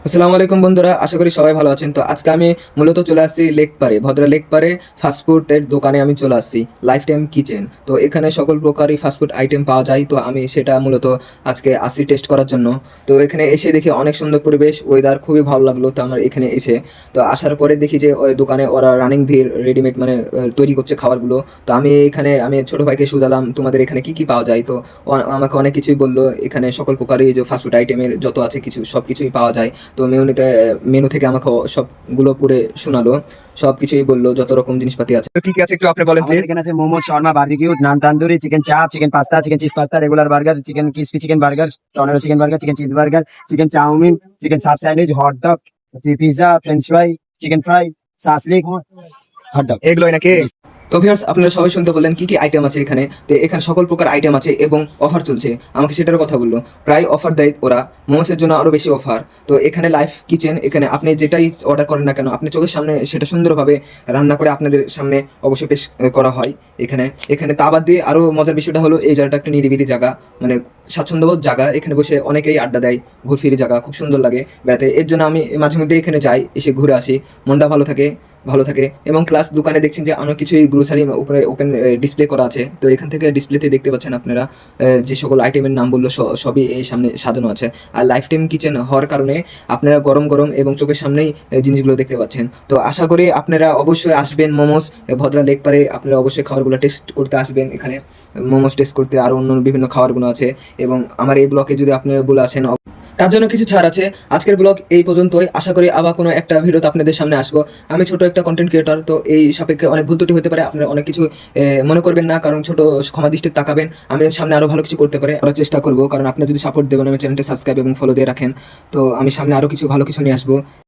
আসসালামু আলাইকুম বন্ধুরা, আশা করি সবাই ভালো আছেন। তো আজকে আমি মূলত চলে আসছি লেকপাড়ে, ভদ্রা লেকপাড়ে ফাস্টফুডের দোকানে আমি চলে আসছি, লাইফ টাইম কিচেন। তো এখানে সকল প্রকারই ফাস্টফুড আইটেম পাওয়া যায়। তো আমি সেটা মূলত আজকে আসছি টেস্ট করার জন্য। তো এখানে এসে দেখি অনেক সুন্দর পরিবেশ, ওয়েদার খুবই ভালো লাগলো। তো আমার এখানে এসে তো আসার পরে দেখি যে ওই দোকানে ওরা রানিং ভিড় রেডিমেড মানে তৈরি করছে খাবারগুলো। তো আমি ছোটো ভাইকে শুধালাম তোমাদের এখানে কি কি পাওয়া যায়। তো আমাকে অনেক কিছুই বললো, এখানে সকল প্রকারই যে ফাস্টফুড আইটেমের যত আছে কিছু সব কিছুই পাওয়া যায়। তো মেনু থেকে আমাকে সবগুলো পুরো শোনালো, সবকিছুই বললো যত রকম জিনিসপাতি আছে। তো ঠিক আছে, একটু আপনি বলেন আমাদের প্লিজ। এখানে আছে momo, shawarma, barbecue, naan tandoori, chicken chaap, chicken pasta, chicken cheese pasta, regular burger, chicken crispy chicken burger, tornado chicken burger, chicken cheese burger, chicken chow mein, chicken sub sandwich, hot dog, pizza, French fry, chicken fry, shashlik, hot dog. এগুলোই নাকি? তো viewers, আপনারা সবাই শুনতে বললেন কি কি item আছে এখানে। তো এখানে সকল প্রকার আইটেম আছে এবং অফার চলছে। আমাকে সেটার কথা বললো, প্রায় অফার দেয় ওরা, মোমোসের জন্য আরও বেশি অফার। তো এখানে লাইফ কিচেন, এখানে আপনি যেটাই অর্ডার করেন না কেন, আপনি চোখের সামনে সেটা সুন্দরভাবে রান্না করে আপনাদের সামনে অবশ্যই পেশ করা হয়। এখানে এখানে তা বাদ দিয়ে আরও মজার বিষয়টা হলো, এই জায়গাটা একটা নিরিবিলি জায়গা, মানে স্বাচ্ছন্দ্যবোধ জায়গা। এখানে বসে অনেকেই আড্ডা দেয়, ঘুরফিরি জায়গা, খুব সুন্দর লাগে বেড়াতে। এর জন্য আমি মাঝে মধ্যে এখানে যাই, এসে ঘুরে আসি, মনটা ভালো থাকে। এবং প্লাস দোকানে দেখছেন যে অনেক কিছুই গ্রোসারি উপরে ওপেন ডিসপ্লে করা আছে। তো এখান থেকে ডিসপ্লেতে দেখতে পাচ্ছেন আপনারা যে সকল আইটেমের নাম বললো সবই এই সামনে সাজানো আছে। আর লাইফ টাইম কিচেন হওয়ার কারণে আপনারা গরম গরম এবং চোখের সামনেই জিনিসগুলো দেখতে পাচ্ছেন। তো আশা করি আপনারা অবশ্যই আসবেন মোমোস ভদ্রা লেক পারে, আপনারা অবশ্যই খাবারগুলো টেস্ট করতে আসবেন এখানে, মোমোস টেস্ট করতে। আরও অন্য বিভিন্ন খাবারগুলো আছে। এবং আমার এই ব্লকে যদি আপনি বলে আসেন, তার জন্য কিছু ছাড় আছে। আজকের ব্লগ এই পর্যন্তই। আশা করি আবার কোনো একটা ভিডিওতে আপনাদের সামনে আসবো। আমি ছোট একটা কন্টেন্ট ক্রিয়েটর, তো এই সাপেক্ষে অনেক ভুল ত্রুটি হতে পারে, আপনারা অনেক কিছু মনে করবেন না, কারণ ছোট ক্ষমা দৃষ্টিতে তাকাবেন। আমি সামনে আরও ভালো কিছু করতে পারে আরও চেষ্টা করবো, কারণ আপনি যদি সাপোর্ট দেবেন, আমার চ্যানেলটা সাবস্ক্রাইব এবং ফলো দিয়ে রাখেন, তো আমি সামনে আরও কিছু ভালো কিছু নিয়ে আসবো।